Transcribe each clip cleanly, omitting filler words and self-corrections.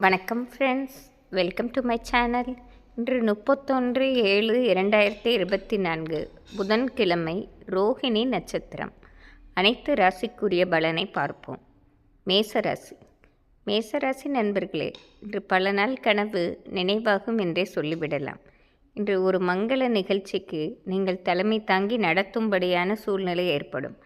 வணக்கம் friends, welcome to my channel. இன்று 31/7/2024 புதன்கிழமை, ரோஹிணி நட்சத்திரம். அனைத்து ராசிக்குரிய பலனை பார்ப்போம். மேசராசி. மேசராசி நண்பர்களே, இன்று பல நாள் கனவு நினைவாகும் என்றே சொல்லிவிடலாம். இன்று ஒரு மங்கள நிகழ்ச்சிக்கு நீங்கள் தலைமை தாங்கி நடத்தும்படியான சூழ்நிலை ஏற்படும்.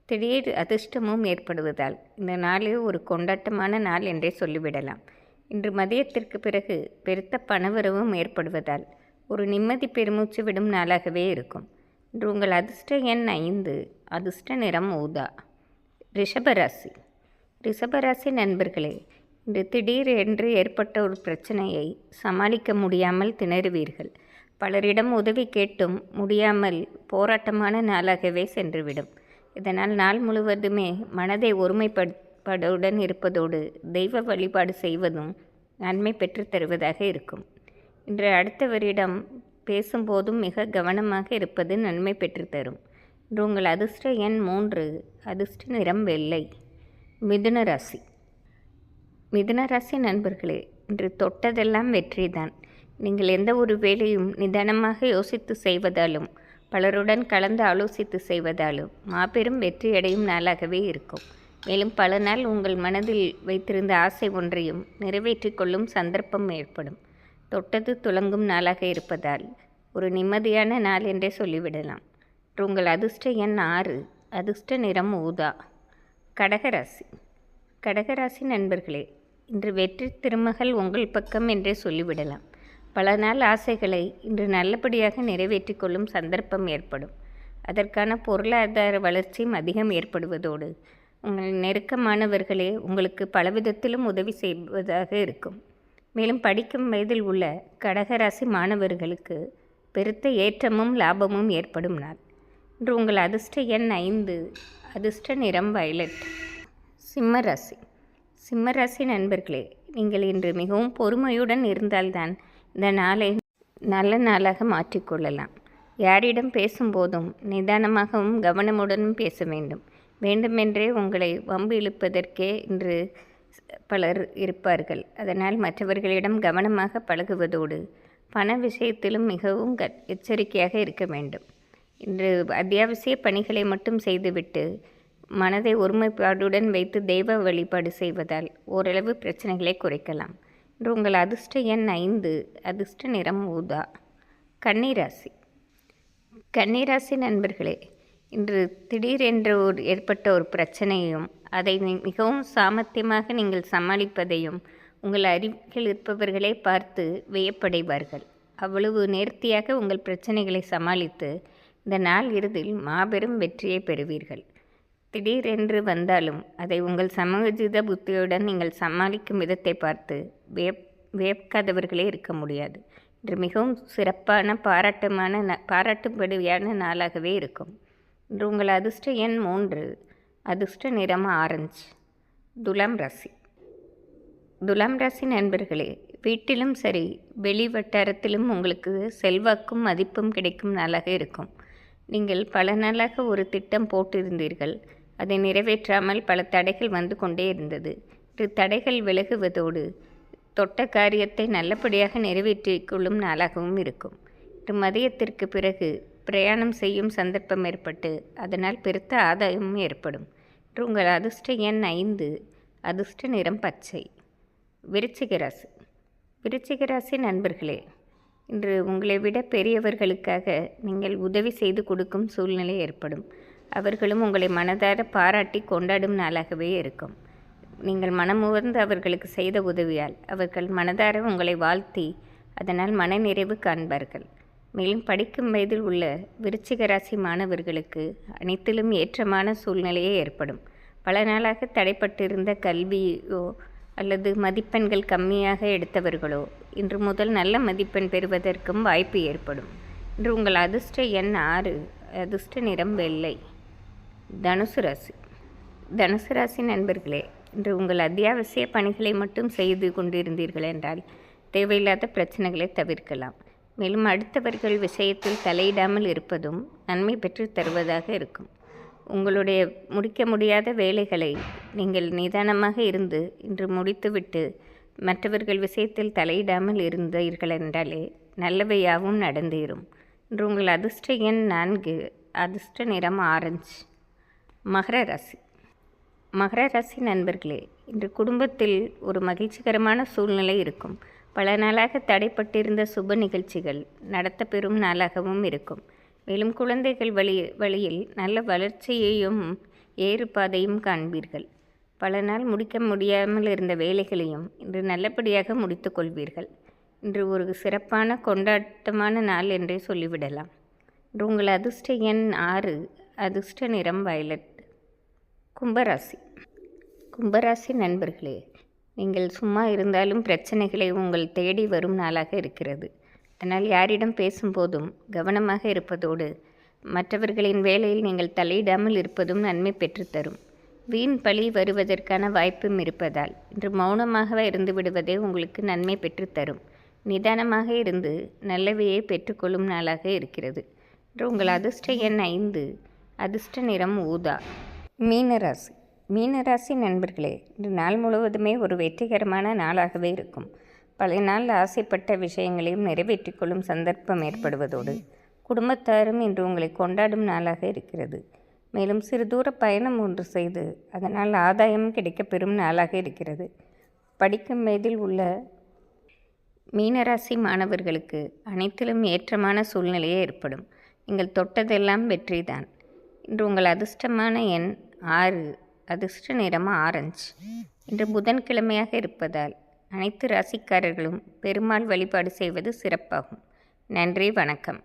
திடீர் அதிர்ஷ்டமும் ஏற்படுவதால் இந்த நாளே ஒரு கொண்டாட்டமான நாள் என்றே சொல்லிவிடலாம். இன்று மதியத்திற்கு பிறகு பெருத்த பணவரவும் ஏற்படுவதால் ஒரு நிம்மதி பெருமூச்சு விடும் நாளாகவே இருக்கும். இன்று உங்கள் அதிர்ஷ்ட எண் 5, அதிர்ஷ்ட நிறம் ஊதா. ரிஷபராசி. ரிஷபராசி நண்பர்களே, இன்று திடீர் என்று ஏற்பட்ட ஒரு பிரச்சனையை சமாளிக்க முடியாமல் திணறுவீர்கள். பலரிடம் உதவி கேட்டும் முடியாமல் போராட்டமான நாளாகவே சென்றுவிடும். இதனால் நாள் முழுவதுமே மனதை ஒருமைப்பாடுடன் இருப்பதோடு தெய்வ வழிபாடு செய்வதும் நன்மை பெற்று தருவதாக இருக்கும். இன்று அடுத்தவரிடம் பேசும்போதும் மிக கவனமாக இருப்பது நன்மை பெற்று தரும். இன்று உங்கள் அதிர்ஷ்ட எண் 3, அதிர்ஷ்ட நிறம் வெள்ளை. மிதுன ராசி. மிதுன ராசி நண்பர்களே, இன்று தொட்டதெல்லாம் வெற்றிதான். நீங்கள் எந்த ஒரு வேலையும் நிதானமாக யோசித்து செய்வதாலும் பலருடன் கலந்து ஆலோசித்து செய்வதாலும் மாபெரும் வெற்றியடையும் நாளாகவே இருக்கும். மேலும் பல நாள் உங்கள் மனதில் வைத்திருந்த ஆசை ஒன்றையும் நிறைவேற்றிக் கொள்ளும் சந்தர்ப்பம் ஏற்படும். தொட்டது துலங்கும் நாளாக இருப்பதால் ஒரு நிம்மதியான நாள் என்றே சொல்லிவிடலாம். உங்கள் அதிர்ஷ்ட எண் 6, அதிர்ஷ்ட நிறம் ஊதா. கடகராசி. கடகராசி நண்பர்களே, இன்று வெற்றி திருமகள் உங்கள் பக்கம் என்றே சொல்லிவிடலாம். பல நாள் ஆசைகளை இன்று நல்லபடியாக நிறைவேற்றி கொள்ளும் சந்தர்ப்பம் ஏற்படும். அதற்கான பொருளாதார வளர்ச்சியும் அதிகம் ஏற்படுவதோடு உங்கள் நெருக்கமானவர்களே உங்களுக்கு பலவிதத்திலும் உதவி செய்வதாக இருக்கும். மேலும் படிக்கும் வயதில் உள்ள கடகராசி மாணவர்களுக்கு பெருத்த ஏற்றமும் லாபமும் ஏற்படும் நாள். இன்று உங்கள் அதிர்ஷ்ட எண் 5, அதிர்ஷ்ட நிறம் வயலட். சிம்மராசி. சிம்மராசி நண்பர்களே, நீங்கள் இன்று மிகவும் பொறுமையுடன் இருந்தால்தான் இந்த நாளை நல்ல நாளாக மாற்றிக்கொள்ளலாம். யாரிடம் பேசும்போதும் நிதானமாகவும் கவனமுடனும் பேச வேண்டும். வேண்டுமென்றே உங்களை வம்பு இழுப்பதற்கே இன்று பலர் இருப்பார்கள். அதனால் மற்றவர்களிடம் கவனமாக பழகுவதோடு பண விஷயத்திலும் மிகவும் எச்சரிக்கையாக இருக்க வேண்டும். இன்று அத்தியாவசிய பணிகளை மட்டும் செய்துவிட்டு மனதை ஒருமைப்பாடுடன் வைத்து தெய்வ வழிபாடு செய்வதால் ஓரளவு பிரச்சனைகளை குறைக்கலாம். இன்று உங்கள் அதிர்ஷ்ட எண் 5, அதிர்ஷ்ட நிறம் ஊதா. கன்னிராசி. கன்னிராசி நண்பர்களே, இன்று திடீரென்று ஏற்பட்ட ஒரு பிரச்சனையும் அதை மிகவும் சாமர்த்தியமாக நீங்கள் சமாளிப்பதையும் உங்கள் அருகில் இருப்பவர்களே பார்த்து வியப்படைவார்கள். அவ்வளவு நேர்த்தியாக உங்கள் பிரச்சனைகளை சமாளித்து இந்த நாள் இறுதியில் மாபெரும் வெற்றியை பெறுவீர்கள். திடீரென்று வந்தாலும் அதை உங்கள் சமயோஜித புத்தியுடன் நீங்கள் சமாளிக்கும் விதத்தை பார்த்து வியக்காதவர்களே இருக்க முடியாது. இன்று மிகவும் சிறப்பான பாராட்டும்படியான நாளாகவே இருக்கும். இன்று உங்கள் அதிர்ஷ்ட எண் 3, அதிர்ஷ்ட நிறம் ஆரஞ்சு. துலாம் ராசி. துலாம் ராசி நண்பர்களே, வீட்டிலும் சரி வெளி வட்டாரத்திலும் உங்களுக்கு செல்வாக்கும் மதிப்பும் கிடைக்கும் நாளாக இருக்கும். நீங்கள் பல நாளாக ஒரு திட்டம் போட்டிருந்தீர்கள். அதை நிறைவேற்றாமல் பல தடைகள் வந்து கொண்டே இருந்தது. இன்று தடைகள் விலகுவதோடு தொட்ட காரியத்தை நல்லபடியாக நிறைவேற்றிக் கொள்ளும் நாளாகவும் இருக்கும். இன்று மதியத்திற்கு பிறகு பிரயாணம் செய்யும் சந்தர்ப்பம் ஏற்பட்டு அதனால் பெருத்த ஆதாயமும் ஏற்படும். இன்று உங்கள் அதிர்ஷ்ட எண் 5, அதிர்ஷ்ட நிறம் பச்சை. விருச்சிக ராசி. விருச்சிக ராசி நண்பர்களே, இன்று உங்களை விட பெரியவர்களுக்காக நீங்கள் உதவி செய்து கொடுக்கும் சூழ்நிலை ஏற்படும். அவர்களும் உங்களை மனதார பாராட்டி கொண்டாடும் நாளாகவே இருக்கும். நீங்கள் மனமுவர்ந்து அவர்களுக்கு செய்த உதவியால் அவர்கள் மனதார உங்களை வாழ்த்தி அதனால் மனநிறைவு காண்பார்கள். மேலும் படிக்கும் வயதில் உள்ள விருச்சிக ராசி மாணவர்களுக்கு அனைத்திலும் ஏற்றமான சூழ்நிலையே ஏற்படும். பல நாளாக தடைப்பட்டிருந்த கல்வியோ அல்லது மதிப்பெண்கள் கம்மியாக எடுத்தவர்களோ இன்று முதல் நல்ல மதிப்பெண் பெறுவதற்கும் வாய்ப்பு ஏற்படும். இன்று உங்கள் அதிர்ஷ்ட எண் 6, அதிர்ஷ்ட நிறம் வெள்ளை. தனுசு ராசி. தனுசு ராசி நண்பர்களே, இன்று உங்கள் அத்தியாவசிய பணிகளை மட்டும் செய்து கொண்டிருந்தீர்கள் என்றால் தேவையில்லாத பிரச்சனைகளை தவிர்க்கலாம். மேலும் அடுத்தவர்கள் விஷயத்தில் தலையிடாமல் இருப்பதும் நன்மை பெற்று தருவதாக இருக்கும். உங்களுடைய முடிக்க முடியாத வேலைகளை நீங்கள் நிதானமாக இருந்து இன்று முடித்துவிட்டு மற்றவர்கள் விஷயத்தில் தலையிடாமல் இருந்தீர்கள் என்றாலே நல்லவையாவும் நடந்தேறும். இன்று உங்கள் அதிர்ஷ்ட எண் 4, அதிர்ஷ்ட நிறம் ஆரஞ்சு. மகர ராசி. மகர ராசி நண்பர்களே, இன்று குடும்பத்தில் ஒரு மகிழ்ச்சிகரமான சூழ்நிலை இருக்கும். பல நாளாக தடைப்பட்டிருந்த சுப நிகழ்ச்சிகள் நடத்தப்பெறும் நாளாகவும் இருக்கும். மேலும் குழந்தைகள் வழியில் நல்ல வளர்ச்சியையும் ஏறுபாதையும் காண்பீர்கள். பல நாள் முடிக்க முடியாமல் இருந்த வேலைகளையும் இன்று நல்லபடியாக முடித்து கொள்வீர்கள். இன்று ஒரு சிறப்பான கொண்டாட்டமான நாள் என்றே சொல்லிவிடலாம். இன்று உங்கள் அதிர்ஷ்ட எண் 6, அதிர்ஷ்ட நிறம் வயலட். கும்பராசி. கும்பராசி நண்பர்களே, நீங்கள் சும்மா இருந்தாலும் பிரச்சனைகளை உங்கள் தேடி வரும் நாளாக இருக்கிறது. அதனால் யாரிடம் பேசும்போதும் கவனமாக இருப்பதோடு மற்றவர்களின் வேலையில் நீங்கள் தலையிடாமல் இருப்பதும் நன்மை பெற்றுத்தரும். வீண் பழி வருவதற்கான வாய்ப்பும் இருப்பதால் இன்று மௌனமாக இருந்து விடுவதே உங்களுக்கு நன்மை பெற்றுத்தரும். நிதானமாக இருந்து நல்லவையை பெற்றுக்கொள்ளும் நாளாக இருக்கிறது. இன்று உங்கள் அதிர்ஷ்ட எண் 5, அதிர்ஷ்ட நிறம் ஊதா. மீனராசி. மீனராசி நண்பர்களே, இன்று நாள் முழுவதுமே ஒரு வெற்றிகரமான நாளாகவே இருக்கும். பல நாள் ஆசைப்பட்ட விஷயங்களையும் நிறைவேற்றிக் கொள்ளும் சந்தர்ப்பம் ஏற்படுவதோடு குடும்பத்தாரும் இன்று உங்களை கொண்டாடும் நாளாக இருக்கிறது. மேலும் சிறு தூர பயணம் ஒன்று செய்து அதனால் ஆதாயம் கிடைக்கப்பெறும் நாளாக இருக்கிறது. படிக்கும் வயதில் உள்ள மீனராசி மாணவர்களுக்கு அனைத்திலும் ஏற்றமான சூழ்நிலையே ஏற்படும். நீங்கள் தொட்டதெல்லாம் வெற்றிதான். இன்று உங்கள் அதிர்ஷ்டமான எண் 6, அதிர்ஷ்ட நிறம் ஆரஞ்சு. இன்று புதன்கிழமையாக இருப்பதால் அனைத்து ராசிக்காரர்களும் பெருமாள் வழிபாடு செய்வது சிறப்பாகும். நன்றி, வணக்கம்.